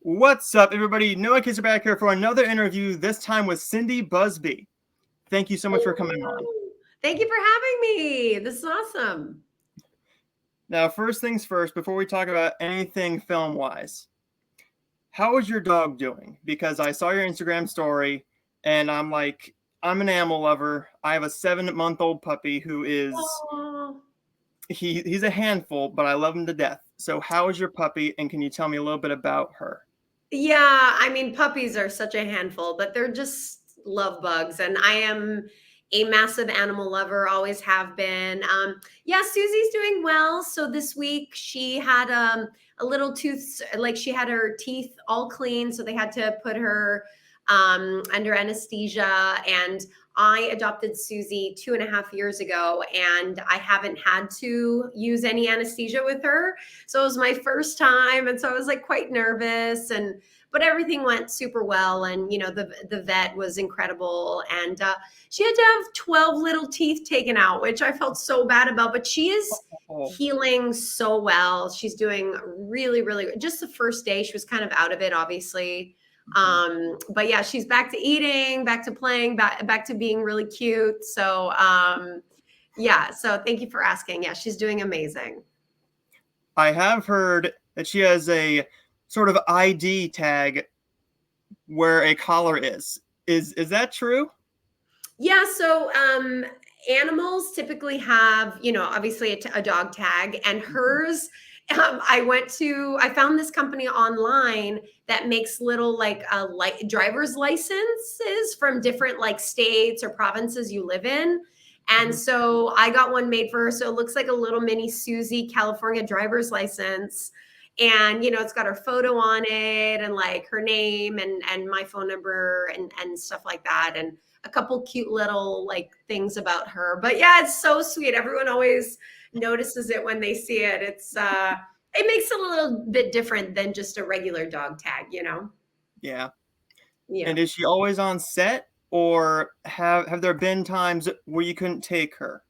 What's up, everybody? Noah Kids are back here for another interview, this time with Cindy Busby. Thank you so much for coming on. Thank you for having me. This is awesome. Now, first things first, before we talk about anything film-wise, how is your dog doing? Because I saw your Instagram story, and I'm an animal lover. I have a 7-month-old puppy who is Oh, he's a handful, but I love him to death. So, how is your puppy, and can you tell me a little bit about her? yeah. I mean, puppies are such a handful, but they're just love bugs. And I am a massive animal lover, always have been. Yeah, Susie's doing well. So this week she had a little tooth, like she had her teeth all clean. So they had to put her under anesthesia. And I adopted Susie 2.5 years ago, and I haven't had to use any anesthesia with her. So it was my first time, and so I was like quite nervous, and but everything went super well. And the vet was incredible, and she had to have 12 little teeth taken out, which I felt so bad about. But she is Oh, healing so well. She's doing really, really just the first day she was kind of out of it, obviously. But yeah, she's back to eating, back to playing, back to being really cute. So yeah, so thank you for asking. Yeah, she's doing amazing. I have heard that she has a sort of ID tag where a collar is. Is that true? Yeah, so animals typically have, obviously a dog tag, and hers. I found this company online that makes little like driver's licenses from different like states or provinces you live in. And Mhm. so I got one made for her. So it looks like a little mini Susie California driver's license. And it's got her photo on it, and like her name and my phone number and stuff like that. And a couple cute little like things about her. But yeah, it's so sweet. Everyone always notices it when they see it. It makes it a little bit different than just a regular dog tag. Yeah. Yeah. And is she always on set, or have there been times where you couldn't take her?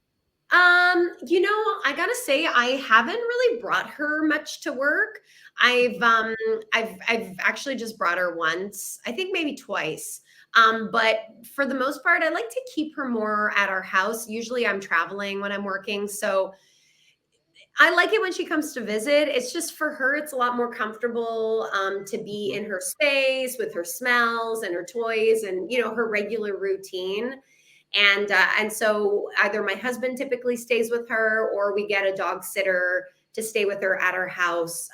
I gotta say, I haven't really brought her much to work. I've actually just brought her once, I think maybe twice. But for the most part, I like to keep her more at our house. Usually I'm traveling when I'm working. So I like it when she comes to visit. It's just for her, it's a lot more comfortable to be in her space with her smells and her toys and her regular routine. And so either my husband typically stays with her, or we get a dog sitter to stay with her at our house.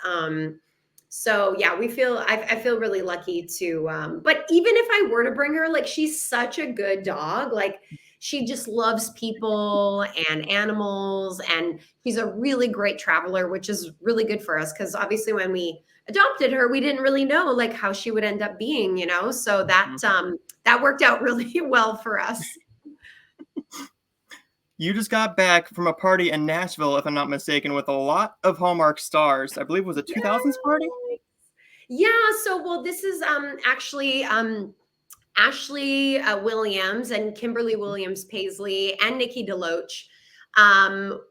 So yeah, I feel really lucky to. But even if I were to bring her, like she's such a good dog. Like she just loves people and animals, and she's a really great traveler, which is really good for us because obviously when we adopted her, we didn't really know like how she would end up being. So that Mhm. that worked out really well for us. You just got back from a party in Nashville, if I'm not mistaken, with a lot of Hallmark stars. I believe it was a 2000s party? Yeah, so well, this is actually Ashley Williams and Kimberly Williams Paisley and Nikki DeLoach um,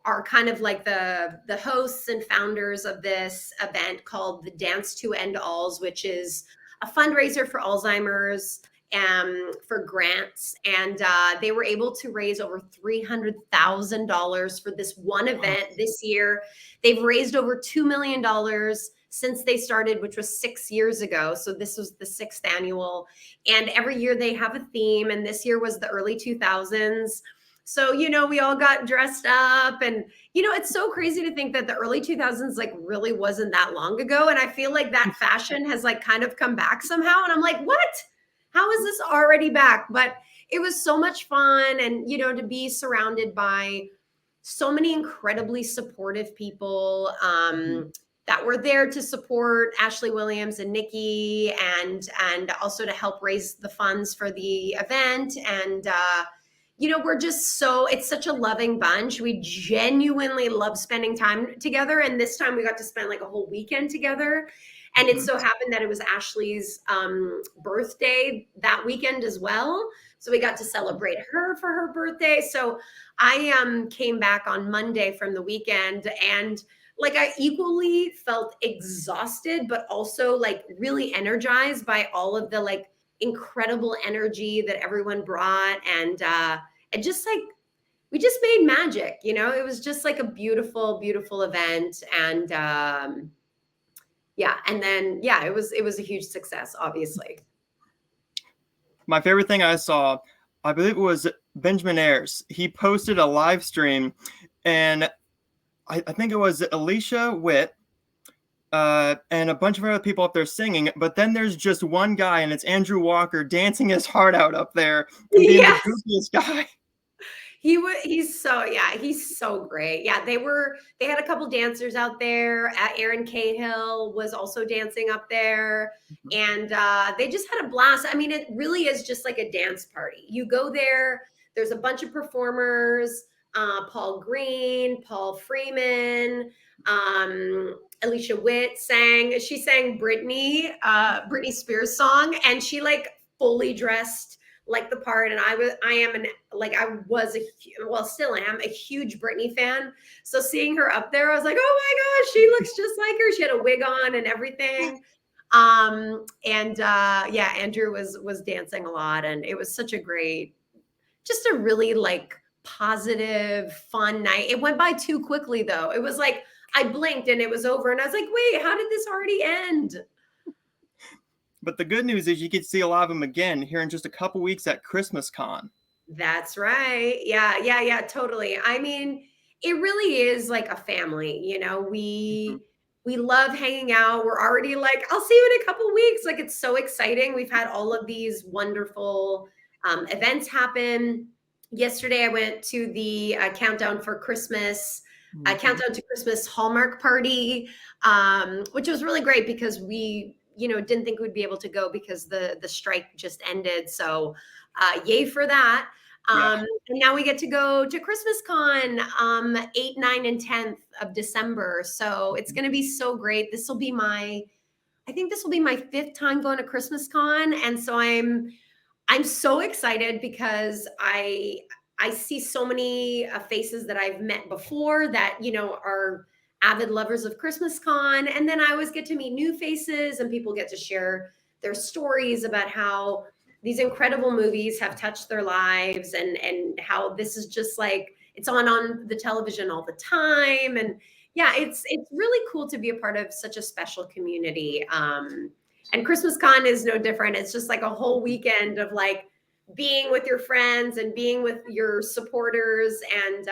are kind of like the hosts and founders of this event called the Dance to End Alls, which is a fundraiser for Alzheimer's for grants. And they were able to raise over $300,000 for this one event this year. They've raised over $2 million since they started, which was 6 years ago. So this was the sixth annual. And every year they have a theme. And this year was the early 2000s. So, we all got dressed up. And, it's so crazy to think that the early 2000s, like, really wasn't that long ago. And I feel like that fashion has, like, kind of come back somehow. And I'm like, what? How is this already back? But it was so much fun. And, to be surrounded by so many incredibly supportive people that were there to support Ashley Williams and Nikki, and also to help raise the funds for the event. And we're just it's such a loving bunch. We genuinely love spending time together, and this time we got to spend like a whole weekend together. And it Mhm. so happened that it was Ashley's birthday that weekend as well. So we got to celebrate her for her birthday. So I came back on Monday from the weekend, and like I equally felt exhausted, but also like really energized by all of the like incredible energy that everyone brought. And just like, we just made magic, you know, it was just like a beautiful, beautiful event. And yeah. And then, yeah, it was a huge success, obviously. My favorite thing I saw, I believe it was Benjamin Ayers. He posted a live stream, and I think it was Alicia Witt, and a bunch of other people up there singing. But then there's just one guy, and it's Andrew Walker dancing his heart out up there and being the Yes. goofiest guy. He's so, yeah, he's so great. Yeah, they had a couple dancers out there. Aaron Cahill was also dancing up there. And they just had a blast. I mean, it really is just like a dance party. You go there, there's a bunch of performers, Paul Green, Paul Freeman, Alicia Witt she sang Britney Spears song, and she like fully dressed like the part. And I was well, still am a huge Britney fan. So seeing her up there, I was like, oh my gosh, she looks just like her. She had a wig on and everything. Yeah, Andrew was dancing a lot, and it was such a great, just a really like positive, fun night. It went by too quickly though. It was like I blinked and it was over, and I was like, wait, how did this already end? But the good news is you get to see a lot of them again here in just a couple weeks at Christmas Con. That's right. Yeah, totally. I mean, it really is like a family, you know. We love hanging out. We're already like, I'll see you in a couple weeks. Like, it's so exciting. We've had all of these wonderful events happen. Yesterday, I went to the Countdown to Christmas Hallmark party, which was really great because we, you know, didn't think we'd be able to go because the strike just ended. So yay for that. And now we get to go to Christmas Con 8, 9, and 10th of December. So it's going to be so great. I think this will be my 5th time going to Christmas Con. And so I'm so excited because I see so many faces that I've met before that, you know, are avid lovers of Christmas Con. And then I always get to meet new faces, and people get to share their stories about how these incredible movies have touched their lives, and how this is just like, it's on the television all the time. And yeah, it's really cool to be a part of such a special community. And Christmas Con is no different. It's just like a whole weekend of like being with your friends and being with your supporters. And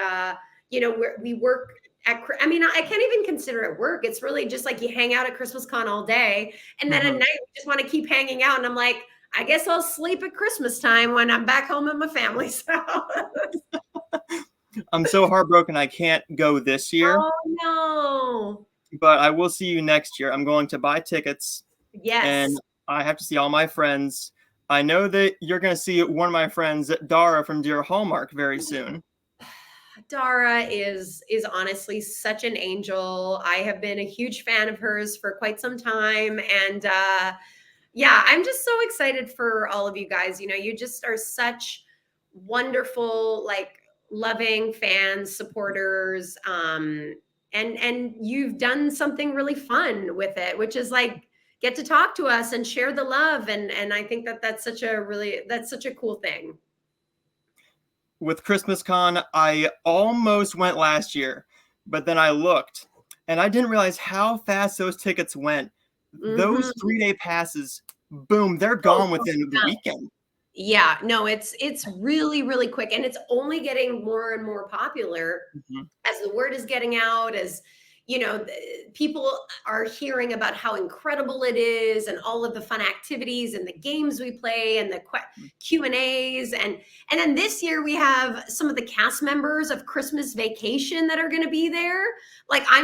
you know, we work I mean, I can't even consider it work. It's really just like you hang out at Christmas Con all day, and then at night we just want to keep hanging out. And I'm like, I guess I'll sleep at Christmas time when I'm back home with my family. So I'm so heartbroken I can't go this year. Oh no. But I will see you next year. I'm going to buy tickets. Yes. And I have to see all my friends. I know that you're going to see one of my friends, Dara from Dear Hallmark, very soon. Dara is honestly such an angel. I have been a huge fan of hers for quite some time. And yeah, I'm just so excited for all of you guys. You know, you just are such wonderful, like loving fans, supporters. And you've done something really fun with it, which is like get to talk to us and share the love. And I think that's such a cool thing. With Christmas Con, I almost went last year, but then I looked and I didn't realize how fast those tickets went. Those 3-day passes, boom, they're gone within the weekend. Yeah, no, it's really, really quick, and it's only getting more and more popular as the word is getting out, as you know, people are hearing about how incredible it is, and all of the fun activities and the games we play and the Q&As. And then this year we have some of the cast members of Christmas Vacation that are going to be there. Like I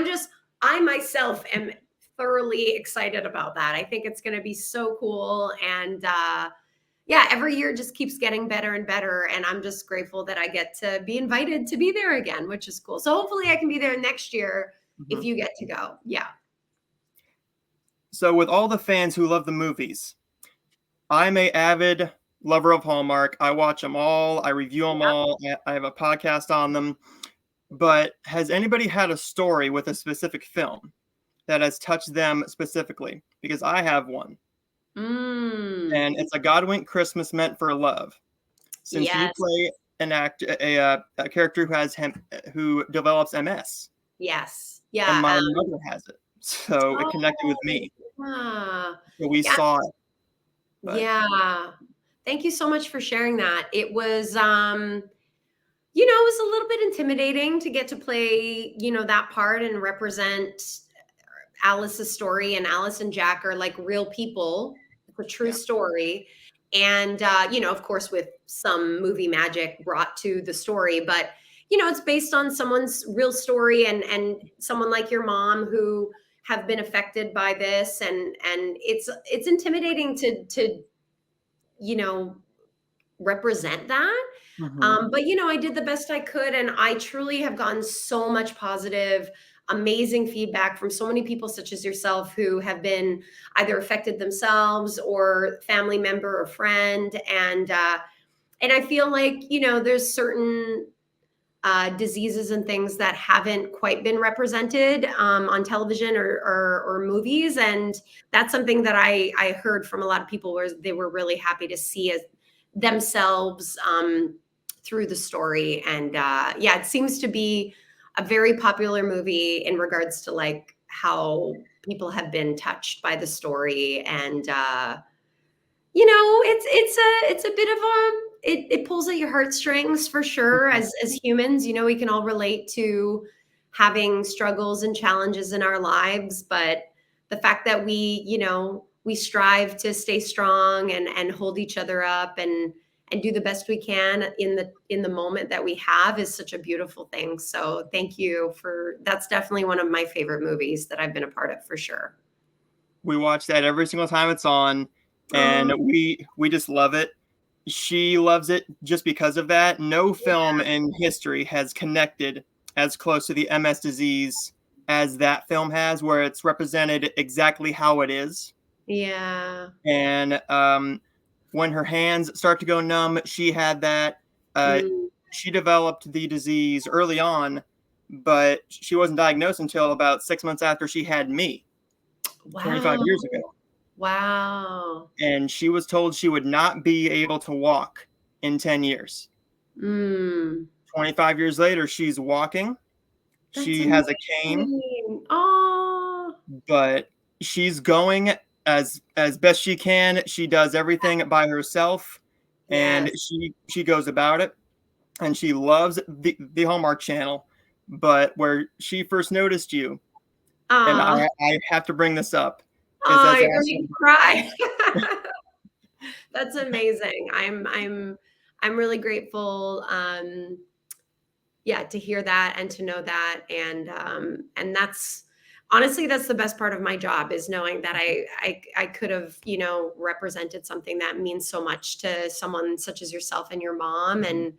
myself am thoroughly excited about that. I think it's going to be so cool. And yeah, every year just keeps getting better and better. And I'm just grateful that I get to be invited to be there again, which is cool. So hopefully I can be there next year if you get to go. Yeah. So with all the fans who love the movies, I'm an avid lover of Hallmark. I watch them all. I review them all. I have a podcast on them. but has anybody had a story with a specific film that has touched them specifically? Because I have one, Mm. and it's A God Wink Christmas Meant for Love. Since you Yes. play a character who develops MS, Yes. and Yeah. my mother has it, so it connected with Oh, me. yeah. So we Yeah. saw it, but Yeah. Thank you so much for sharing that. It was, it was a little bit intimidating to get to play, that part and represent Alice's story. And Alice and Jack are like real people. It's a true yeah. story. And, of course, with some movie magic brought to the story, but, it's based on someone's real story and someone like your mom who have been affected by this. And it's intimidating to, you know, represent that. Mhm. But I did the best I could, and I truly have gotten so much positive, amazing feedback from so many people, such as yourself, who have been either affected themselves or family member or friend, and I feel like there's certain diseases and things that haven't quite been represented on television or movies, and that's something that I heard from a lot of people where they were really happy to see as themselves through the story. And yeah, it seems to be a very popular movie in regards to like how people have been touched by the story. And it's a bit of it pulls at your heartstrings for sure. Mhm. As humans, we can all relate to having struggles and challenges in our lives, but the fact that we strive to stay strong and hold each other up and do the best we can in the moment that we have is such a beautiful thing. So thank you for that's definitely one of my favorite movies that I've been a part of for sure. We watch that every single time it's on, and Oh, we just love it. She loves it just because of that. No film in history has connected as close to the MS disease as that film has, where it's represented exactly how it is. yeah. And when her hands start to go numb, she had that. Uh, Mm. she developed the disease early on, but she wasn't diagnosed until about 6 months after she had me 25 Wow. years ago. Wow. And she was told she would not be able to walk in 10 years. Mm. 25 years later, she's walking. That's She has a cane, amazing. Oh. but she's going as best she can. She does everything by herself, and Yes. she goes about it. And she loves the Hallmark Channel. But where she first noticed you, and Aw. I have to bring this up, is Aw, as you're gonna make Ashley. me cry. That's amazing. I'm really grateful, yeah, to hear that and to know that, and that's honestly, that's the best part of my job is knowing that I could have, represented something that means so much to someone such as yourself and your mom, and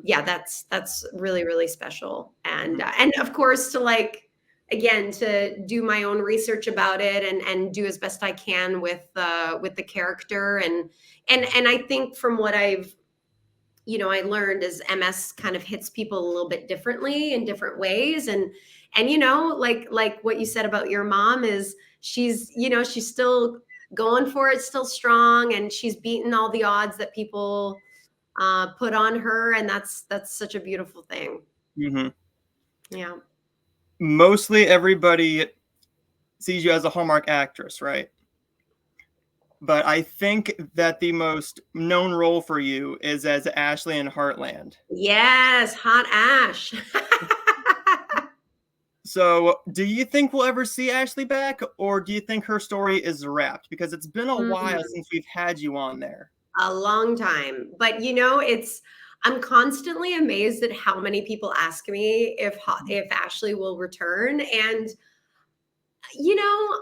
yeah, that's really really special. And of course to like again to do my own research about it and do as best I can with the character and I think from what I learned is MS kind of hits people a little bit differently in different ways. And like what you said about your mom is she's still going for it, still strong, and she's beaten all the odds that people put on her, and that's such a beautiful thing. Mhm. Yeah. Mostly everybody sees you as a Hallmark actress, right? But I think that the most known role for you is as Ashley in Heartland. Yes, hot Ash. So, do you think we'll ever see Ashley back, or do you think her story is wrapped? Because it's been a while Mm, since we've had you on there. a long time, but I'm constantly amazed at how many people ask me if Ashley will return, and you know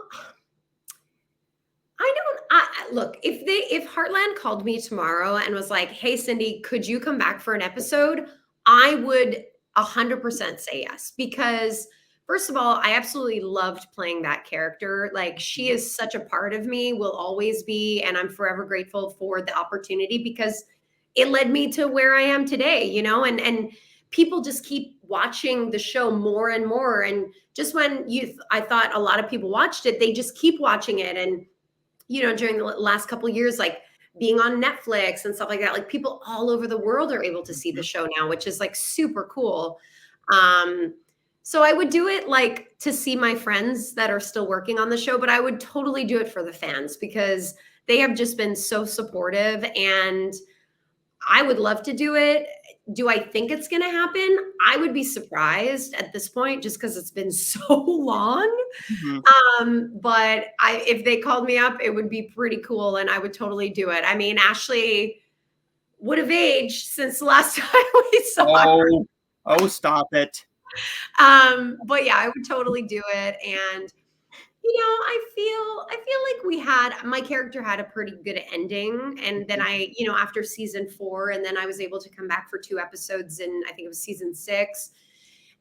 look, if Heartland called me tomorrow and was like, "Hey, Cindy, could you come back for an episode?" I would 100% say yes because first of all, I absolutely loved playing that character. Like she is such a part of me, will always be, and I'm forever grateful for the opportunity because it led me to where I am today, and people just keep watching the show more and more. And just when I thought a lot of people watched it, they just keep watching it. And, during the last couple of years, like being on Netflix and stuff like that, like people all over the world are able to see the show now, which is like super cool. So I would do it like to see my friends that are still working on the show, but I would totally do it for the fans because they have just been so supportive, and I would love to do it. Do I think it's going to happen? I would be surprised at this point just because it's been so long. But if they called me up, it would be pretty cool and I would totally do it. I mean, Ashley would have aged since the last time we saw her. Oh, stop it. But yeah, I would totally do it. And I feel like my character had a pretty good ending. And then after season 4, and then I was able to come back for 2 episodes in, I think it was season 6.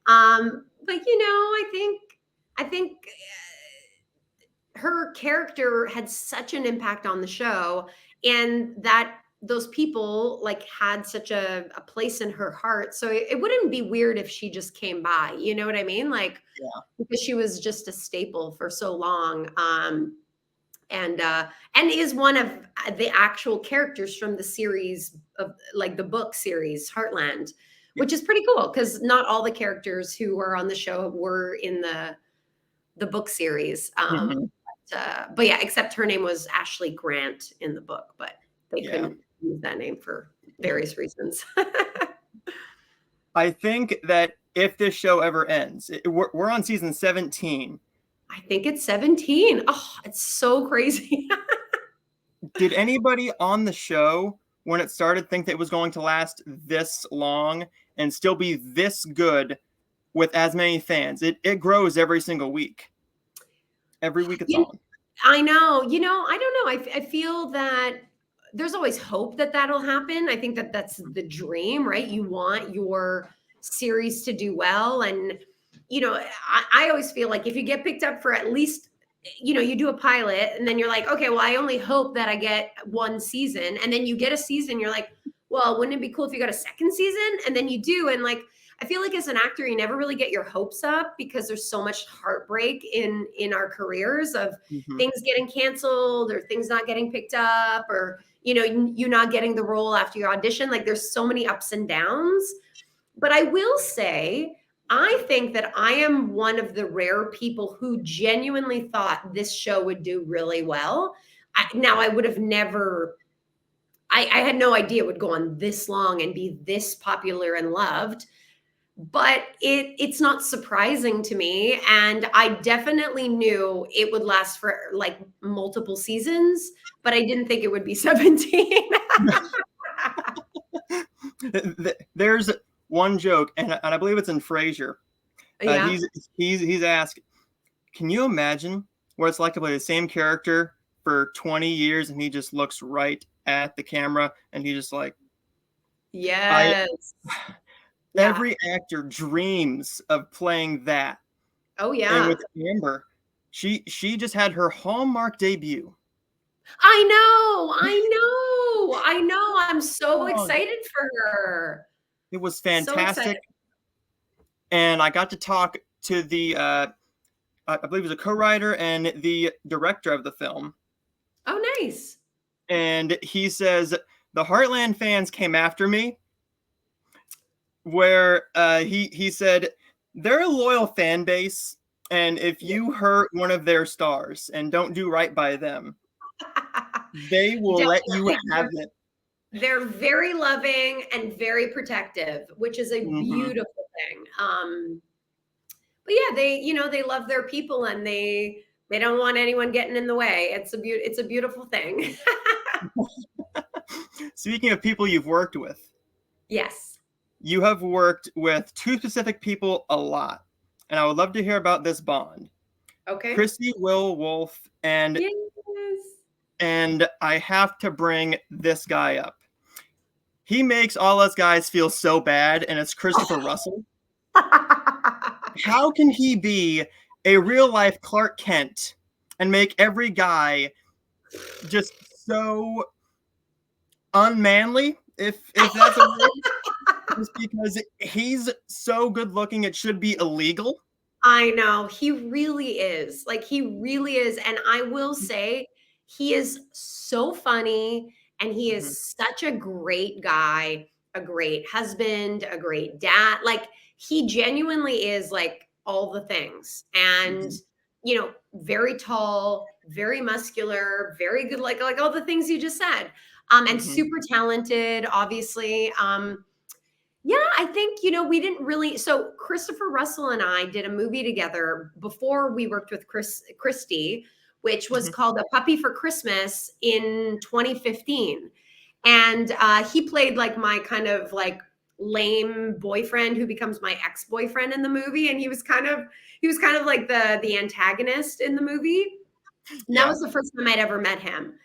But I think her character had such an impact on the show, and that those people like had such a place in her heart. So it wouldn't be weird if she just came by, you know what I mean? Like, because she was just a staple for so long. And is one of the actual characters from the series of like the book series Heartland, which is pretty cool because not all the characters who are on the show were in the book series. But yeah, except her name was Ashley Grant in the book, but they couldn't use that name for various reasons. I think that if this show ever ends, we're on season 17. I think it's 17. Oh, it's so crazy. Did anybody on the show, when it started, think that it was going to last this long and still be this good with as many fans? It grows every single week. Every week it's on. I know. I don't know. I feel that there's always hope that that'll happen. I think that that's the dream, right? You want your series to do well. And, I always feel like if you get picked up for at least, you do a pilot and then you're like, okay, well, I only hope that I get 1 season. And then you get a season. You're like, well, wouldn't it be cool if you got a 2nd season? And then you do. And like, I feel like as an actor, you never really get your hopes up because there's so much heartbreak in our careers of things getting canceled or things not getting picked up, or, you not getting the role after your audition. Like there's so many ups and downs. But I will say, I think that I am one of the rare people who genuinely thought this show would do really well. I would have never, I had no idea it would go on this long and be this popular and loved. But it's not surprising to me. And I definitely knew it would last for like multiple seasons, but I didn't think it would be 17. There's one joke, and I believe it's in Frasier. He's asked, can you imagine what it's like to play the same character for 20 years and he just looks right at the camera and he just like, yes. Every actor dreams of playing that. Oh yeah. And with Amber, she just had her Hallmark debut. I know. I'm so excited for her. It was fantastic. And I got to talk to the I believe it was a co-writer and the director of the film. Oh, nice. And he says the Heartland fans came after me, where he said they're a loyal fan base, and if you hurt one of their stars and don't do right by them, they will let you have it. They're very loving and very protective, which is a beautiful thing. But yeah, they love their people and they don't want anyone getting in the way. It's a beautiful thing. Speaking of people you've worked with. Yes. You have worked with 2 specific people a lot, and I would love to hear about this bond. Okay. Christy Will Wolf and yes. And I have to bring this guy up. He makes all us guys feel so bad, and it's Christopher Russell. How can he be a real-life Clark Kent and make every guy just so unmanly, if that's a word? just because he's so good looking, it should be illegal. I know. He really is. Like, he really is. And I will say, he is so funny and he Mhm, is such a great guy, a great husband, a great dad. Like, he genuinely is like all the things. And, mhm, very tall, very muscular, very good, like all the things you just said. And mhm, super talented, obviously. Yeah, I think, we didn't really. So Christopher Russell and I did a movie together before we worked with Christy, which was mhm. called A Puppy for Christmas in 2015. And he played like my kind of like lame boyfriend who becomes my ex-boyfriend in the movie. And he was kind of like the antagonist in the movie. And that Yeah. was the first time I'd ever met him.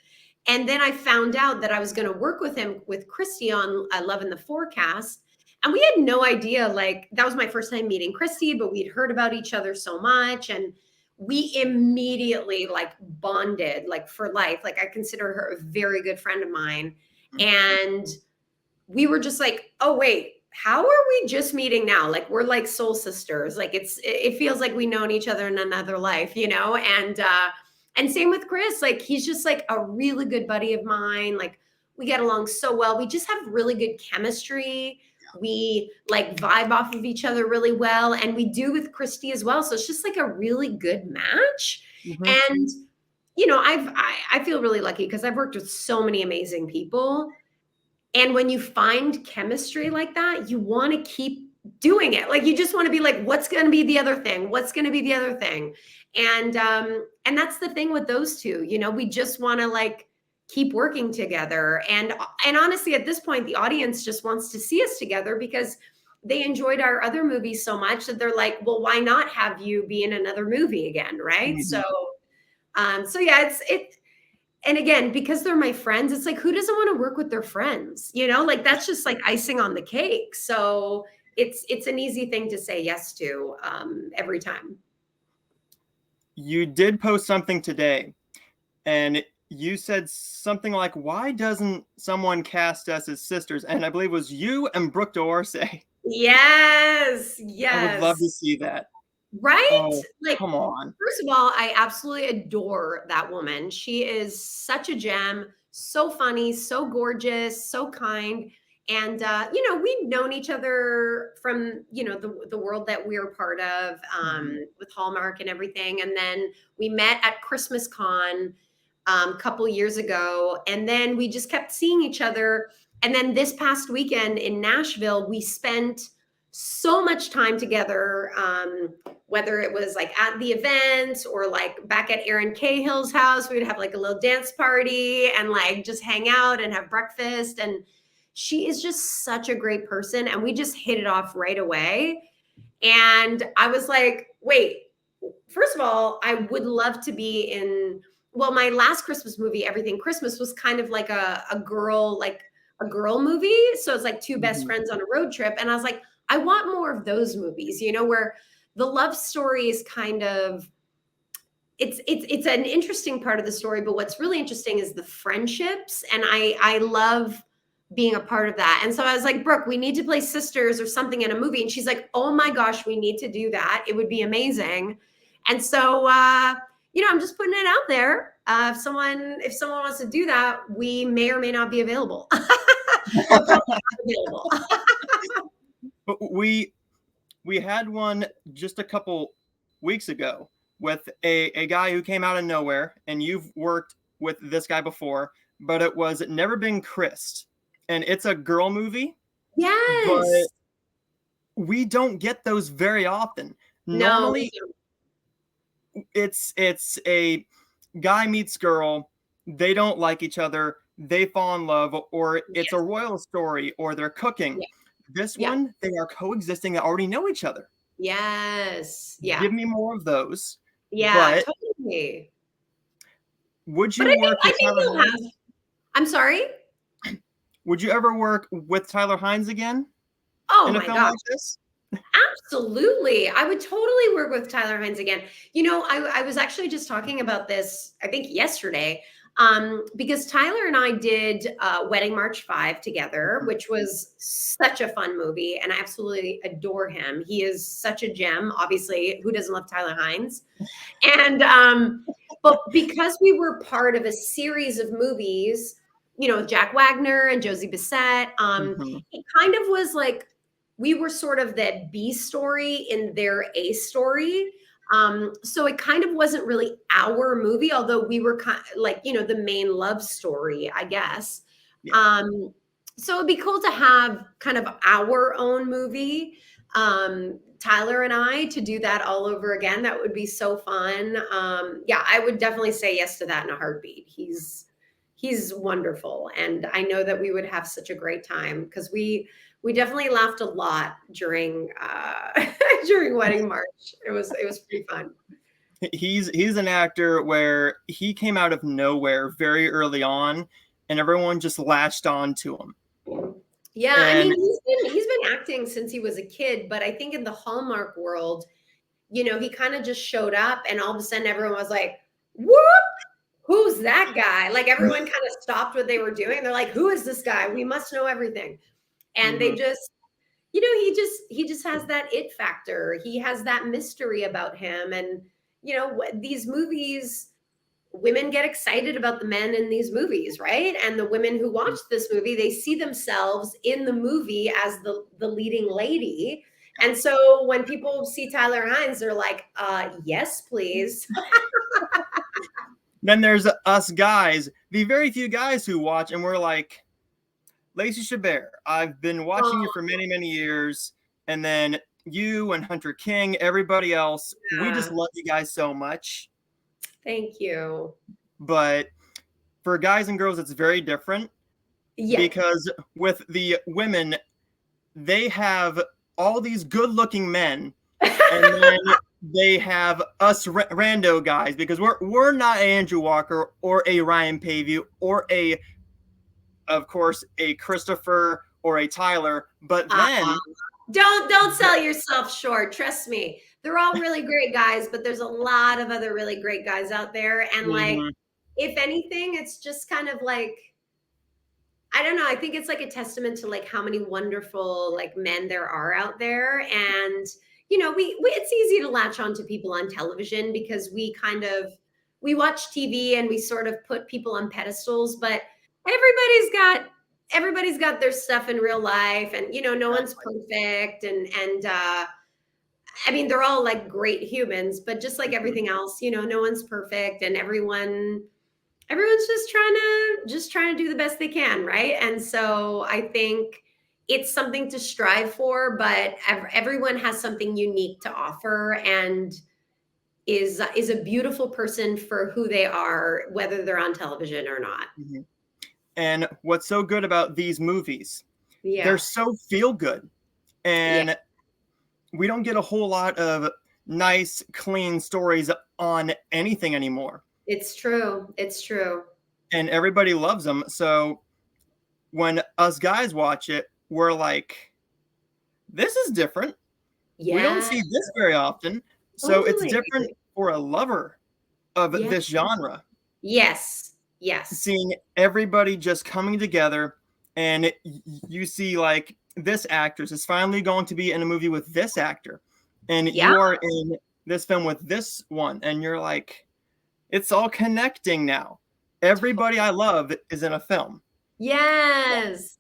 And then I found out that I was going to work with him with Christy on Love in the Forecast. And we had no idea, like, that was my first time meeting Christy, but we'd heard about each other so much. And we immediately, like, bonded, like, for life. Like, I consider her a very good friend of mine. And we were just like, oh, wait, how are we just meeting now? Like, we're like soul sisters. Like, it feels like we known each other in another life, and same with Chris. Like, he's just like a really good buddy of mine. Like, we get along so well. We just have really good chemistry. We like vibe off of each other really well. And we do with Christy as well. So it's just like a really good match. Mhm. And, I feel really lucky because I've worked with so many amazing people. And when you find chemistry like that, you want to keep doing it. Like, you just want to be like, what's going to be the other thing? What's going to be the other thing? And that's the thing with those two. We just want to like keep working together. And honestly, at this point, the audience just wants to see us together because they enjoyed our other movies so much that they're like, well, why not have you be in another movie again, right? So, Mhm. yeah, and again, because they're my friends, it's like, who doesn't want to work with their friends? Like, that's just like icing on the cake. So it's an easy thing to say yes to, every time. You did post something today, and you said something like, "Why doesn't someone cast us as sisters?" And I believe it was you and Brooke Dorsey. Yes, I would love yes. to see that. Right? Oh, Like, come on. first of all, I absolutely adore that woman. She is such a gem, so funny, so gorgeous, so kind. And we've known each other from, the world that we're part of, Mhm, with Hallmark and everything. And then we met at Christmas Con, a couple years ago, and then we just kept seeing each other. And then this past weekend in Nashville, we spent so much time together, whether it was like at the events or like back at Erin Cahill's house. We would have like a little dance party and like just hang out and have breakfast. And she is just such a great person. And we just hit it off right away. And I was like, wait, first of all, I would love to be in. Well, my last Christmas movie, Everything Christmas, was kind of like a girl, like a girl movie. So it's like two best mhm. friends on a road trip. And I was like, I want more of those movies, where the love story is kind of, it's an interesting part of the story, but what's really interesting is the friendships. And I love being a part of that. And so I was like, Brooke, we need to play sisters or something in a movie. And she's like, oh my gosh, we need to do that. It would be amazing. And so, I'm just putting it out there. If someone wants to do that, we may or may not be available, or probably not available. But we had one just a couple weeks ago with a guy who came out of nowhere, and you've worked with this guy before, but it was Never Been Christ, and it's a girl movie, but Yes. we don't get those very often. No, we Normally, do. it's a guy meets girl, they don't like each other, they fall in love, or it's a Yes. royal story, or they're cooking. Yeah. This Yeah. one, they are coexisting, they already know each other. Yes. Yeah. Give me more of those. Yeah, But totally. would But you I think work I with think Tyler you'll have. Hines? I'm sorry? Would you ever work with Tyler Hines again Oh in a my film gosh. like this? Absolutely. I would totally work with Tyler Hines again. I was actually just talking about this, I think yesterday. Because Tyler and I did Wedding March 5 together, which was such a fun movie, and I absolutely adore him. He is such a gem. Obviously, who doesn't love Tyler Hines? And but because we were part of a series of movies, you know, with Jack Wagner and Josie Bissett, Mhm. it kind of was like we were sort of that B story in their A story. So it kind of wasn't really our movie, although we were kind of like, you know, the main love story, I guess. Yeah. Um, so it'd be cool to have kind of our own movie. Tyler and I to do that all over again. That would be so fun. Yeah, I would definitely say yes to that in a heartbeat. He's wonderful, and I know that we would have such a great time because we definitely laughed a lot during during Wedding March. It was pretty fun. He's an actor where he came out of nowhere very early on, and everyone just latched on to him. Yeah, I And mean he's been acting since he was a kid, but I think in the Hallmark world, you know, he kind of just showed up, and all of a sudden everyone was like, "Whoop! Who's that guy?" Like everyone kind of stopped what they were doing. They're like, "Who is this guy? We must know everything." And they Mhm. just, you know, he just has that it factor. He has that mystery about him, and you know, these movies, women get excited about the men in these movies, right? And the women who watch this movie, they see themselves in the movie as the leading lady. And so when people see Tyler Hines, they're like, yes, please. Then there's us guys, the very few guys who watch, and we're like, Lacey Chabert, I've been watching you Oh, for many, many years. And then you and Hunter King, everybody else, we just yeah. love you guys so much. Thank you. But for guys and girls, it's very different Yeah. because with the women, they have all these good looking men, and then they have us rando guys because we're not Andrew Walker or a Ryan Pavey or a, of course, a Christopher or a Tyler, but Uh, then don't sell yourself short. Trust me. They're all really great guys, but there's a lot of other really great guys out there. And like, Mhm. if anything, it's just kind of like, I don't know. I think it's like a testament to like how many wonderful like men there are out there. And you know, we it's easy to latch on to people on television because we kind of we watch TV and we sort of put people on pedestals, but everybody's got everybody's got their stuff in real life, and you know, no one's Exactly. perfect. And I mean, they're all like great humans, but just like Mhm. everything else, you know, no one's perfect, and everyone's just trying to do the best they can, right? And so I think it's something to strive for, but everyone has something unique to offer, and is a beautiful person for who they are, whether they're on television or not. Mhm. And what's so good about these movies, they're Yeah. so feel good. Yeah. And we don't get a whole lot of nice, clean stories on anything anymore. It's true. It's true. And everybody loves them. So when us guys watch it, we're like, this is different. We don't Yeah. see this very often. So it's Totally. different for a lover of Yeah. this genre, Yes. Yes. seeing everybody just coming together. And you see, like, this actress is finally going to be in a movie with this actor, and Yeah. you are in this film with this one, and you're like, it's all connecting now. Everybody I love is in a film. Yes.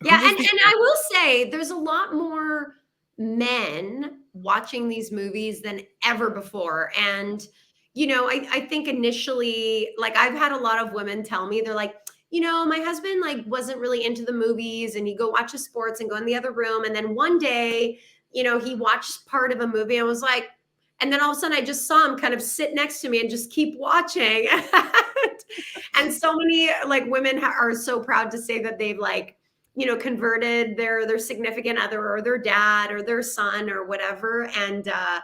Who Yeah, was the and I will say there's a lot more men watching these movies than ever before. And, you know, I think initially, like I've had a lot of women tell me, they're like, you know, my husband like wasn't really into the movies and he'd go watch his sports and go in the other room. And then one day, you know, he watched part of a movie and was like, and then all of a sudden I just saw him kind of sit next to me and just keep watching. And so many like women are so proud to say that they've like, you know, converted their significant other or their dad or their son or whatever. And I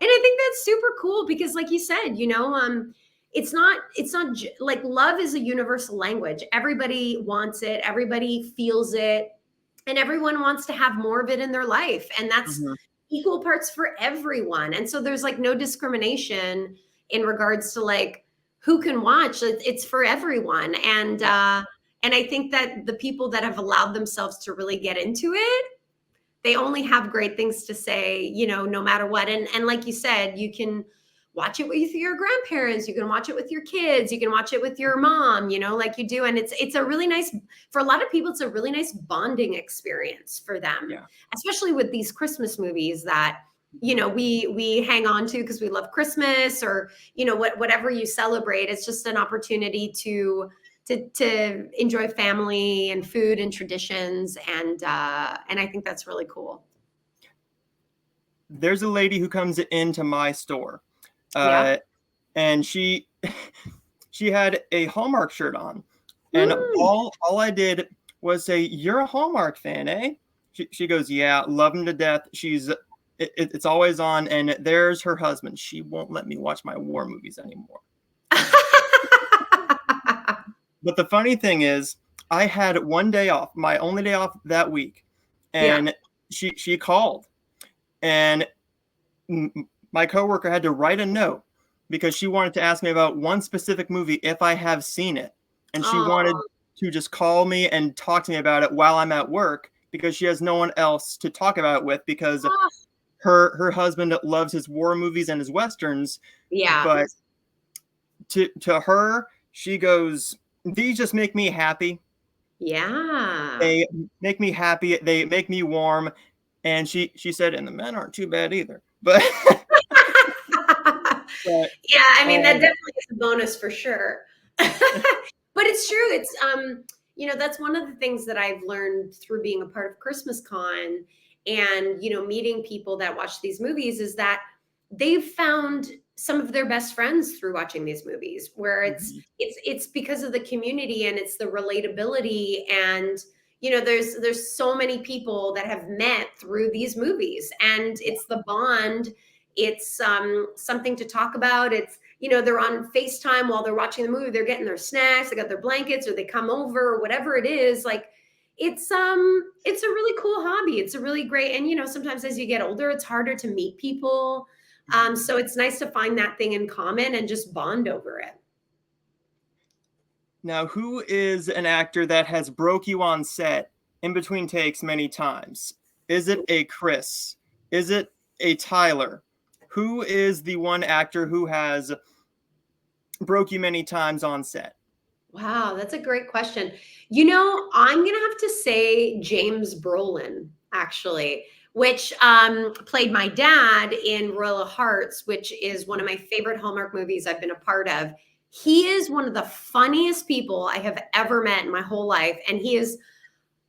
think that's super cool because like you said, you know, it's not like love is a universal language. Everybody wants it, everybody feels it, and everyone wants to have more of it in their life, and that's Mhm. equal parts for everyone. And so there's like no discrimination in regards to like who can watch. It's for everyone. And I think that the people that have allowed themselves to really get into it, they only have great things to say, you know, no matter what. And like you said, you can watch it with your grandparents, you can watch it with your kids, you can watch it with your mom, you know, like you do. And it's a really nice, for a lot of people, it's a really nice bonding experience for them, Yeah. especially with these Christmas movies that, you know, we hang on to because we love Christmas, or, you know, whatever you celebrate. It's just an opportunity to enjoy family and food and traditions, and I think that's really cool. There's a lady who comes into my store, Yeah. and she she had a Hallmark shirt on, and Mm. all I did was say, "You're a Hallmark fan, eh?" She goes, "Yeah, love him to death. It's always on, and there's her husband. She won't let me watch my war movies anymore." But the funny thing is, I had one day off, my only day off that week, Yeah. and she called, and my coworker had to write a note because she wanted to ask me about one specific movie if I have seen it, and she wanted Oh, to just call me and talk to me about it while I'm at work because she has no one else to talk about it with because her husband loves his war movies and his westerns, yeah. but to her, she goes, "These just make me happy. Yeah. They make me happy. They make me warm." And she said, "And the men aren't too bad either." But but Yeah, I mean, that um, definitely is a bonus for sure. But it's true. It's you know, that's one of the things that I've learned through being a part of Christmas Con, and, you know, meeting people that watch these movies, is that they've found some of their best friends through watching these movies, where it's because of the community, and it's the relatability, and, you know, there's so many people that have met through these movies, and it's the bond. It's something to talk about. It's, you know, they're on FaceTime while they're watching the movie. They're getting their snacks, they got their blankets, or they come over, or whatever it is. Like, it's a really cool hobby. It's a really great, and, you know, sometimes as you get older, it's harder to meet people. So it's nice to find that thing in common and just bond over it. now, who is an actor that has broke you on set in between takes many times? Is it a Chris? Is it a Tyler? Who is the one actor who has broke you many times on set? Wow, that's a great question. You know, I'm gonna have to say James Brolin, actually, which played my dad in Royal Hearts, which is one of my favorite Hallmark movies I've been a part of. He is one of the funniest people I have ever met in my whole life, and he is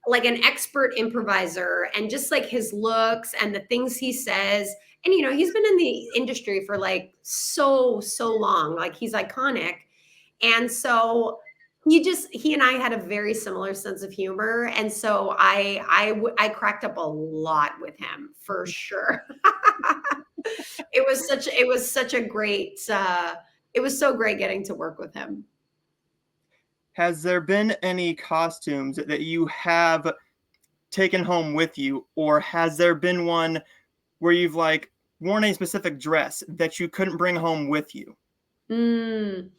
like an expert improviser, and just like his looks and the things he says. And, you know, he's been in the industry for like so long. Like, he's iconic. And so he and I had a very similar sense of humor, and so I cracked up a lot with him for sure. It was such a great it was so great getting to work with him. Has there been any costumes that you have taken home with you, or has there been one where you've like worn a specific dress that you couldn't bring home with you? Mm.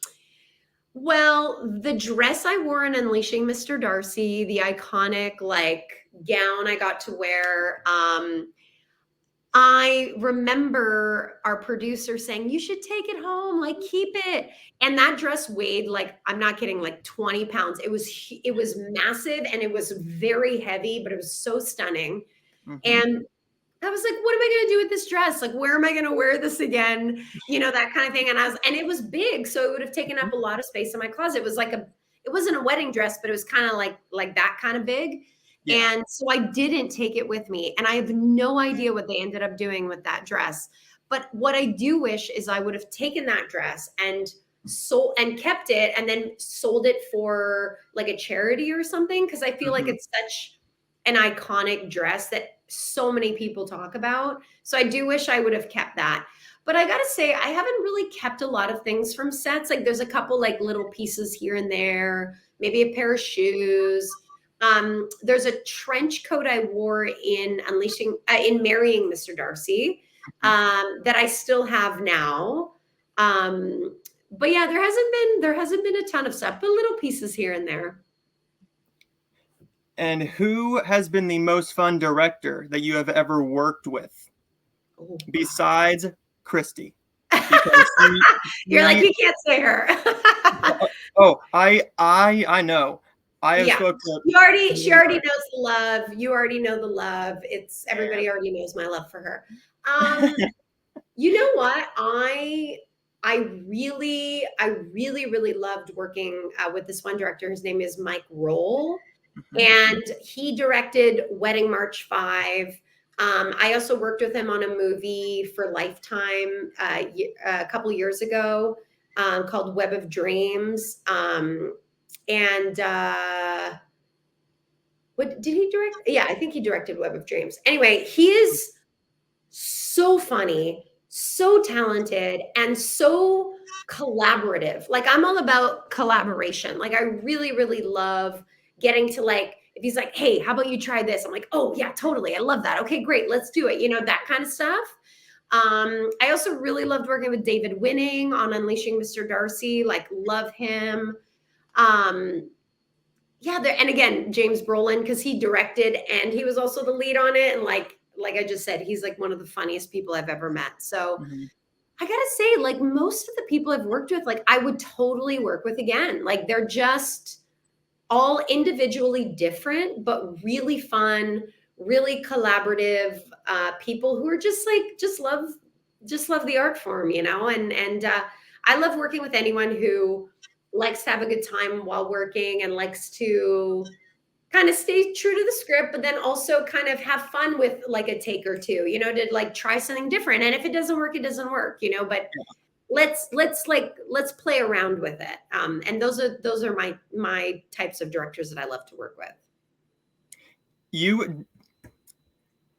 Well, the dress I wore in Unleashing Mr. Darcy, the iconic like gown I got to wear, I remember our producer saying, "You should take it home, like, keep it." And that dress weighed, like, I'm not kidding, like 20 pounds. It was massive, and it was very heavy, but it was so stunning. Hmm. And I was like, "What am I gonna do with this dress? Like, where am I gonna wear this again?" You know, that kind of thing. And it was big, so it would have taken up a lot of space in my closet. It wasn't a wedding dress, but it was kind of like that kind of big. Yeah. And so I didn't take it with me. And I have no idea what they ended up doing with that dress. But what I do wish is I would have taken that dress and sold and kept it, and then sold it for like a charity or something. Cause I feel like Hmm. it's such an iconic dress that so many people talk about. So I do wish I would have kept that. But I gotta say, I haven't really kept a lot of things from sets. Like, there's a couple like little pieces here and there, maybe a pair of shoes. There's a trench coat I wore in Marrying Mr. Darcy, that I still have now. But yeah, there hasn't been a ton of stuff, but little pieces here and there. And who has been the most fun director that you have ever worked with Oh besides Christy? God. Because You're like, he you can't say her. oh, I know. I have Yeah. spoke to She already knows the love. You already know the love. It's everybody already knows my love for her. Um, you know what? I really loved working with this one director. His name is Mike Roll, and he directed Wedding March 5. I also worked with him on a movie for Lifetime a couple years ago called Web of Dreams. And what did he direct? Yeah, I think he directed Web of Dreams. Anyway, he is so funny, so talented, and so collaborative. Like I'm all about collaboration. Like I really, really love getting to like if he's like, "Hey, how about you try this?" I'm like, "Oh yeah, totally. I love that. Okay, great. Let's do it." You know, that kind of stuff. I also really loved working with David Winning on Unleashing Mr. Darcy. Like, love him. Um, yeah, there and again, James Brolin because he directed and he was also the lead on it. And like I just said, he's like one of the funniest people I've ever met. So Mhm. I gotta say, like most of the people I've worked with, like I would totally work with again. Like they're just all individually different, but really fun, really collaborative people who are just like just love the art form, you know. And I love working with anyone who likes to have a good time while working and likes to kind of stay true to the script, but then also kind of have fun with like a take or two, you know, to like try something different. And if it doesn't work, it doesn't work, you know. But let's play around with it. And those are my types of directors that I love to work with. You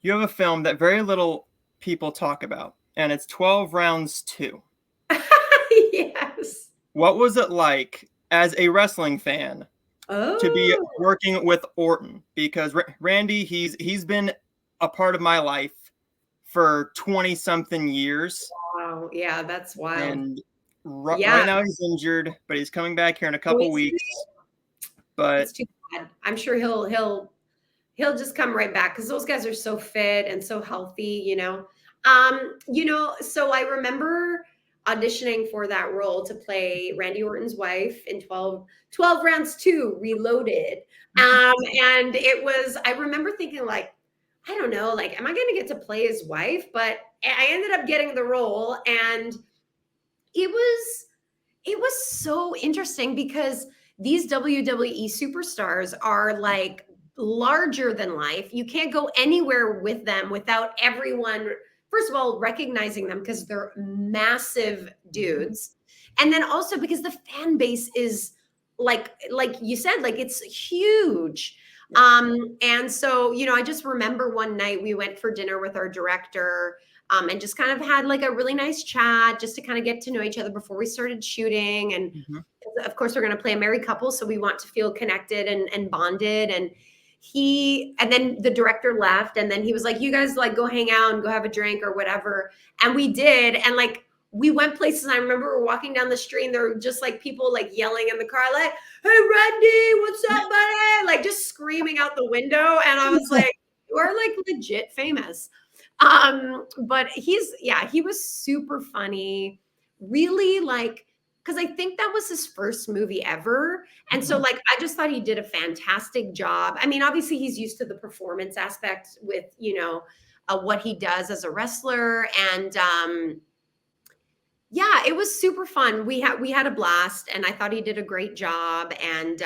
you have a film that very little people talk about, and it's 12 Rounds 2. Yes. What was it like as a wrestling fan to be Oh, working with Orton? Because Randy, he's been a part of my life for 20 something years, wow. Yeah, that's wild. and Yeah. right now he's injured, but he's coming back here in a Oh, couple weeks. But it's too bad. I'm sure he'll just come right back because those guys are so fit and so healthy, you know. So I remember auditioning for that role to play Randy Orton's wife in 12 Rounds 2 Reloaded. And I remember thinking like, I don't know, like, am I gonna get to play his wife? But I ended up getting the role, and it was it was so interesting because these WWE superstars are like larger than life. You can't go anywhere with them without everyone, first of all, recognizing them because they're massive dudes. And then also because the fan base is like you said, like it's huge. And so, you know, I just remember one night we went for dinner with our director and just kind of had like a really nice chat just to kind of get to know each other before we started shooting. And Mhm. of course, we're going to play a married couple, so we want to feel connected and bonded. And then the director left, and then he was like, "You guys like go hang out and go have a drink or whatever." And we did, and like we went places. And I remember we're walking down the street, and there were just like people like yelling in the car, like, "Hey, Randy, what's up, buddy?" Like just screaming out the window, and I was like, "We're like legit famous." But he was super funny, really like, because I think that was his first movie ever. And so Mhm. like I just thought he did a fantastic job. I mean, obviously he's used to the performance aspect with, you know, what he does as a wrestler. And yeah, it was super fun. We had a blast, and I thought he did a great job. And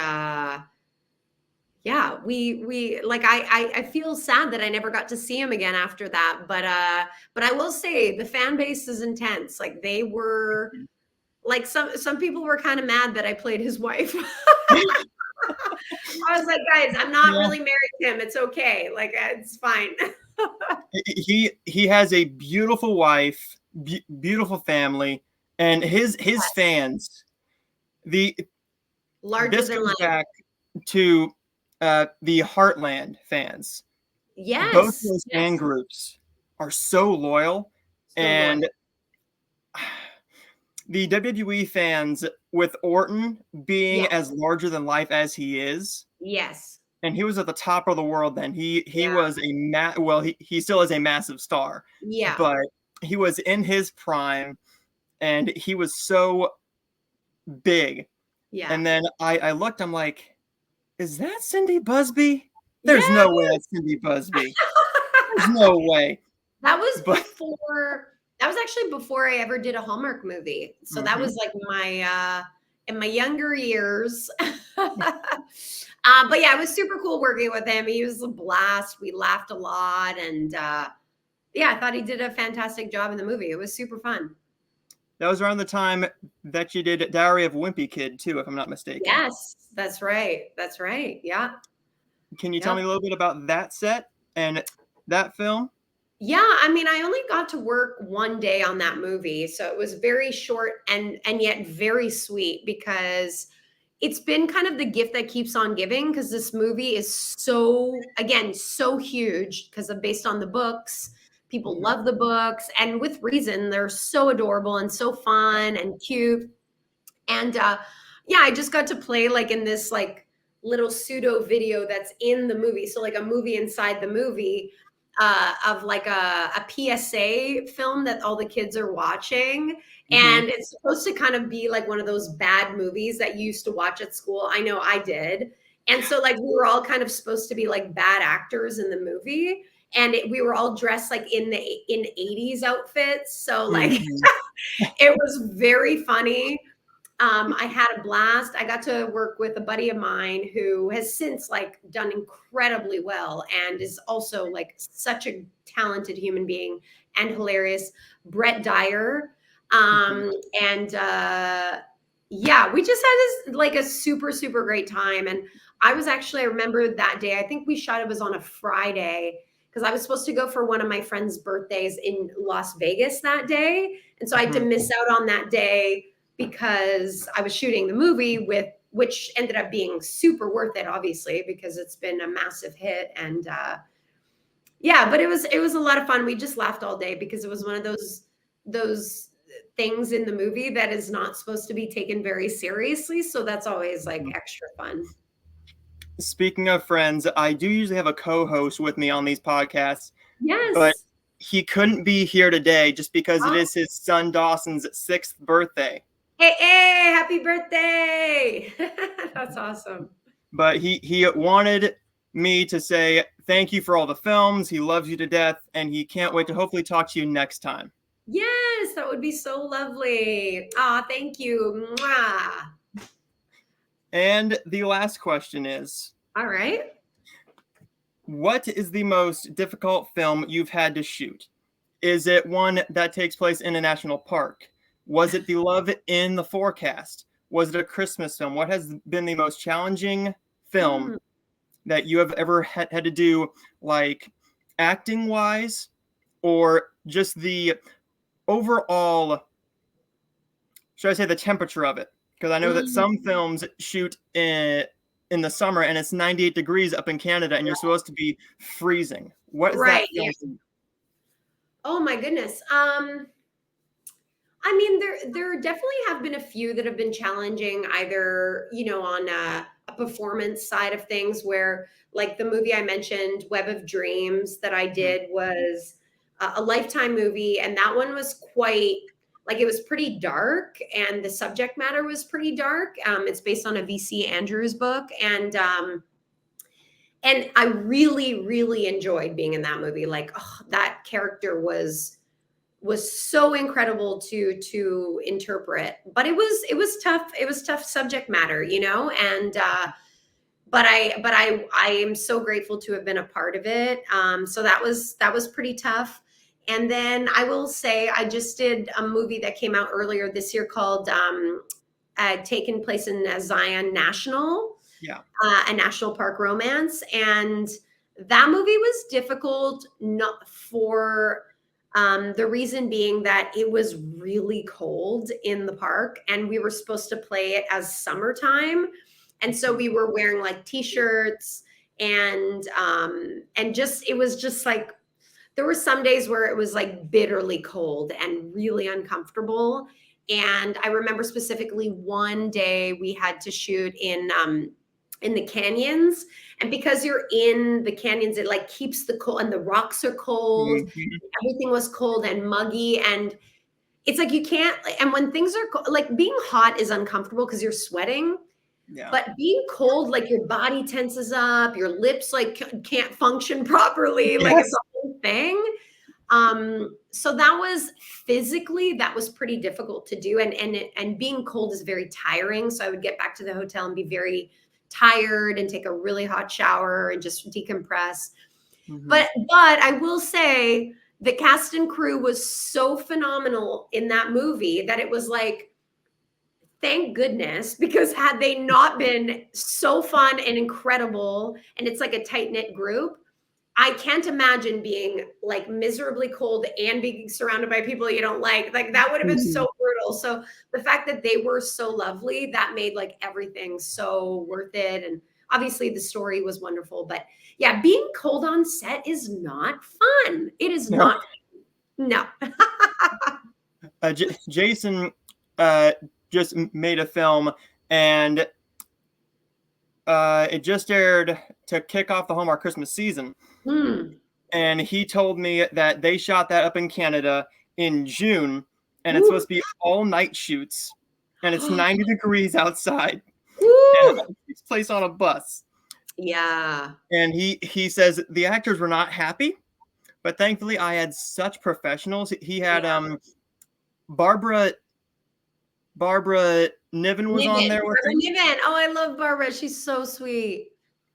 yeah, we like I feel sad that I never got to see him again after that. But I will say the fan base is intense. Like they were like some people were kind of mad that I played his wife. I was like, guys, I'm not Yeah, really married to him. It's okay. Like it's fine. he has a beautiful wife, beautiful family, and his fans. The Larger This than goes life. back to the Heartland fans. Both Yes. those fan Yes. groups are so loyal, So loyal. and the WWE fans with Orton being Yes. as larger than life as he is, Yes. and he was at the top of the world then. He Yeah. was well, he still is a massive star, Yeah. but he was in his prime and he was so big. Yeah. And then I looked, I'm like, is that Cindy Busby? There's no way Yes. that's Cindy Busby. There's no way. That was But that was actually before I ever did a Hallmark movie. So that mhm. was like in my younger years. But yeah, it was super cool working with him. He was a blast. We laughed a lot. And yeah, I thought he did a fantastic job in the movie. It was super fun. That was around the time that you did Diary of a Wimpy Kid too, if I'm not mistaken. Yes, that's right. That's right. Yeah. Can you tell Yep. me a little bit about that set and that film? Yeah, I mean, I only got to work one day on that movie, so it was very short and yet very sweet because it's been kind of the gift that keeps on giving because this movie is so again so huge because of based on the books. People Mhm. love the books and with reason. They're so adorable and so fun and cute. And yeah, I just got to play like in this like little pseudo video that's in the movie. So like a movie inside the movie of like a PSA film that all the kids are watching. Mhm. And it's supposed to kind of be like one of those bad movies that you used to watch at school. I know I did. And so like we were all kind of supposed to be like bad actors in the movie. And we were all dressed like in 80s outfits. So like Mhm. it was very funny. I had a blast. I got to work with a buddy of mine who has since like done incredibly well and is also like such a talented human being and hilarious. Brett Dyer. Mhm. And yeah, we just had this like a super, super great time. And I was actually, I remember that day, I think we shot it was on a Friday because I was supposed to go for one of my friend's birthdays in Las Vegas that day. And so I had to Mhm. miss out on that day because I was shooting the movie with which ended up being super worth it, obviously, because it's been a massive hit. And yeah, but it was a lot of fun. We just laughed all day because it was one of those things in the movie that is not supposed to be taken very seriously. So that's always like Mhm. extra fun. Speaking of friends, I do usually have a co-host with me on these podcasts, but Yes. he couldn't be here today just because it Oh, is his son Dawson's 6th birthday. hey, hey, happy birthday. That's awesome. But he wanted me to say thank you for all the films. He loves you to death, and he can't wait to hopefully talk to you next time. Yes, that would be so lovely. Ah, thank you. Mwah. And the last question is, All right. what is the most difficult film you've had to shoot? Is it one that takes place in a national park? Was it The Love in the Forecast? Was it a Christmas film? What has been the most challenging film Mm, that you have ever had to do, like acting wise, or just the overall, should I say, the temperature of it? Because I know that some mm, films shoot in the summer and it's 98 degrees up in Canada and you're supposed to be freezing. What is right. that Yeah. film? Oh my goodness. I mean, there definitely have been a few that have been challenging, either on a performance side of things, where like the movie I mentioned, Web of Dreams, that I Mhm. did was a Lifetime movie, and that one was quite like it was pretty dark, and the subject matter was pretty dark. It's based on a VC Andrews book, and I really, really enjoyed being in that movie. Like, oh, that character was so incredible to interpret. But it was tough. It was tough subject matter, and but I am so grateful to have been a part of it. So that was pretty tough. And then I will say I just did a movie that came out earlier this year called taken place in Zion National, Yeah. a national park romance. And that movie was difficult, not for the reason being that it was really cold in the park and we were supposed to play it as summertime. And so Mhm. we were wearing like t-shirts and just it was just like there were some days where it was like bitterly cold and really uncomfortable. And I remember specifically one day we had to shoot in the canyons, and because you're in the canyons, it like keeps the cold, and the rocks are cold. Mhm. Everything was cold and muggy, and it's like you can't. And when things are like being hot is uncomfortable because you're sweating, Yeah. but being cold, like your body tenses up, your lips like can't function properly, like it's Yes. a whole thing. So that was physically, that was pretty difficult to do, and being cold is very tiring. So I would get back to the hotel and be very tired and take a really hot shower and just decompress. Mhm. But I will say the cast and crew was so phenomenal in that movie that it was like, thank goodness, because had they not been so fun and incredible, and it's like a tight knit group, I can't imagine being like miserably cold and being surrounded by people you don't like. Like that would have been Mhm. so brutal. So the fact that they were so lovely, that made like everything so worth it. And obviously the story was wonderful. But yeah, being cold on set is not fun. It is No. not. No. Jason just made a film, and it just aired to kick off the Hallmark Christmas season. Mm. And he told me that they shot that up in Canada in June, and it's Woo. supposed to be all night shoots, and it's 90 degrees outside, and it Woo. all takes place on a bus. Yeah. And he says the actors were not happy, but thankfully I had such professionals. He had Yeah. Barbara Niven was on Niven. there with Barbara him, Niven. Oh, I love Barbara. She's so sweet.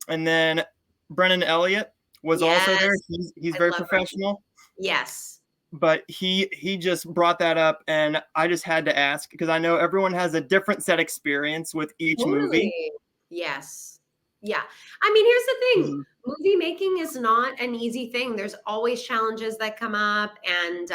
and then Brennan Elliott was also there. Yes. He's I very love her. professional. Yes. But he just brought that up, and I just had to ask because I know everyone has a different set experience with each movie. Totally. Yes. Yeah. I mean, here's the thing. Mhm. Movie making is not an easy thing. There's always challenges that come up, and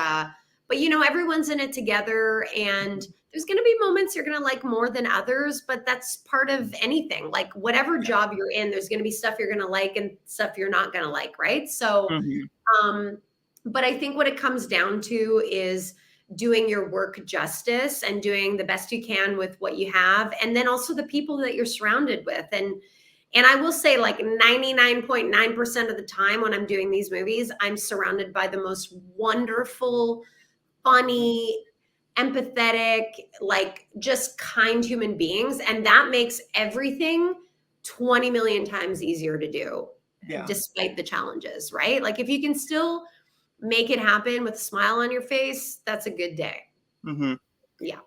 but you know, everyone's in it together, and there's going to be moments you're going to like more than others, but that's part of anything. Like whatever Yeah. job you're in, there's going to be stuff you're going to like and stuff you're not going to like, right? So Mhm. um, but I think what it comes down to is doing your work justice and doing the best you can with what you have, and then also the people that you're surrounded with. And I will say, like 99.9% of the time when I'm doing these movies, I'm surrounded by the most wonderful, funny, empathetic, like just kind human beings. And that makes everything 20 million times easier to do Yeah. despite the challenges, right? Like if you can still make it happen with a smile on your face, that's a good day. Hmm. Yeah.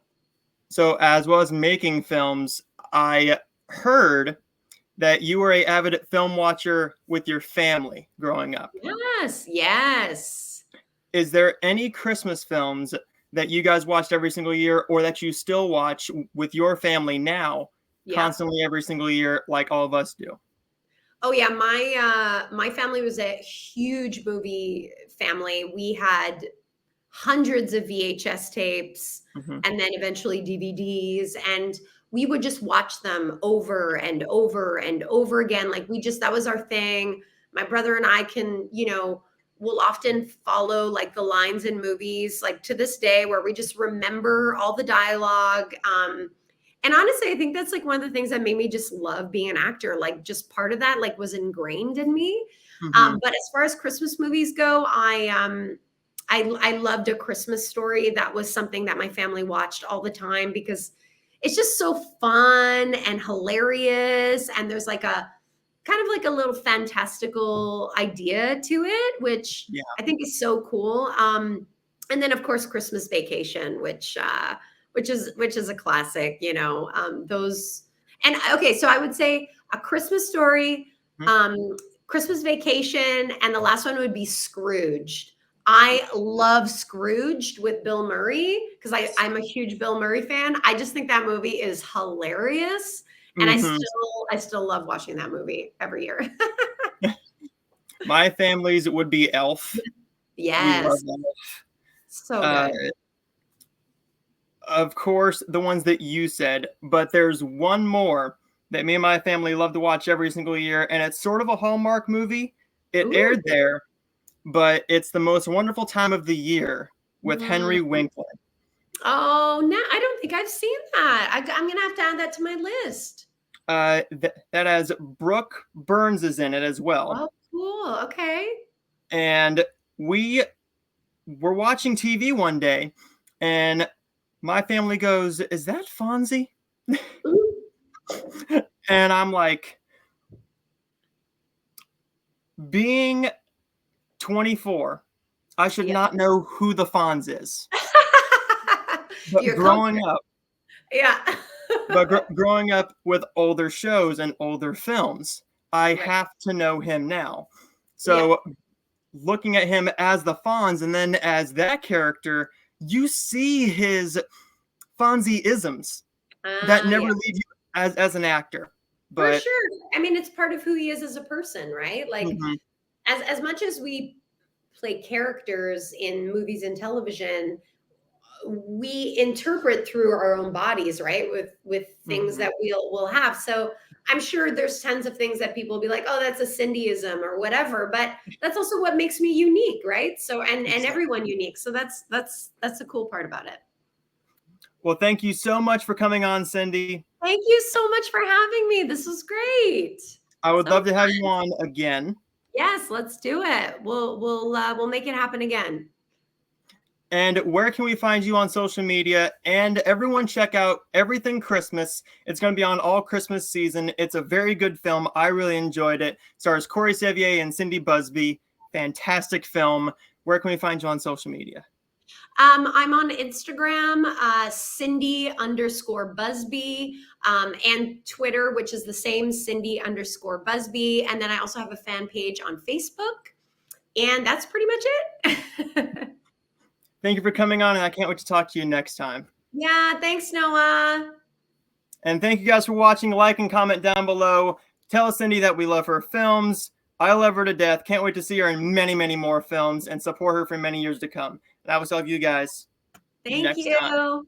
So, as well as making films, I heard that you were a avid film watcher with your family growing up. Yes. Yes. Is there any Christmas films that you guys watched every single year, or that you still watch with your family now, Yeah. constantly every single year, like all of us do? Oh yeah, my family was a huge movie family. We had hundreds of VHS tapes Hmm. and then eventually DVDs, and we would just watch them over and over and over again. Like we just, that was our thing. My brother and I can, you know, will often follow like the lines in movies like to this day, where we just remember all the dialogue. And honestly, I think that's like one of the things that made me just love being an actor. Like just part of that like was ingrained in me. Hmm. But as far as Christmas movies go, I loved A Christmas Story. That was something that my family watched all the time because it's just so fun and hilarious, and there's like a kind of like a little fantastical idea to it, which Yeah. I think is so cool. And then of course Christmas Vacation, which is a classic, you know. Those, and okay, so I would say A Christmas Story, Mhm. Christmas Vacation, and the last one would be Scrooged. I love Scrooged with Bill Murray because I'm a huge Bill Murray fan. I just think that movie is hilarious, and Hmm. I still love watching that movie every year. My family's would be Elf. We love Yes, Elf. so Uh, good. of course, the ones that you said, but there's one more that me and my family love to watch every single year, and it's sort of a Hallmark movie. It Ooh. aired there, but it's The Most Wonderful Time of the Year with Mm. Henry Winkler. Oh, no, I don't think I've seen that. I'm gonna have to add that to my list. That has Brooke Burns is in it as well. Oh, cool. Okay. And we were watching TV one day, and my family goes, "Is that Fonzie?" And I'm like, being 24, I should Yeah. not know who the Fonz is. But Your growing culture. up, Yeah. growing up with older shows and older films, I Right. have to know him now. Yeah. So looking at him as the Fonz and then as that character, you see his Fonzie-isms that Ah, never yeah. leave you as an actor. For But sure. I mean, it's part of who he is as a person, right? Like, mhm, as much as we play characters in movies and television, we interpret through our own bodies, right? With things mhm, that we'll have. So I'm sure there's tons of things that people will be like, oh, that's a Cindyism or whatever. But that's also what makes me unique, right? So and everyone exactly. unique. So that's the cool part about it. Well, thank you so much for coming on, Cindy. Thank you so much for having me. This was great. I would So love to have you on again. yes, let's do it. We'll make it happen again. And where can we find you on social media? And everyone check out Everything Christmas. It's going to be on all Christmas season. It's a very good film. I really enjoyed it. Stars Corey Sevier and Cindy Busby. Fantastic film. Where can we find you on social media? I'm on Instagram, Cindy_Busby, and Twitter, which is the same, Cindy_Busby. And then I also have a fan page on Facebook. And that's pretty much it. Thank you for coming on, and I can't wait to talk to you next time. Yeah, thanks, Noah. And thank you guys for watching. Like and comment down below. Tell Cindy that we love her films. I love her to death. Can't wait to see her in many, many more films and support her for many years to come. And I will talk to you guys Thank next time. you.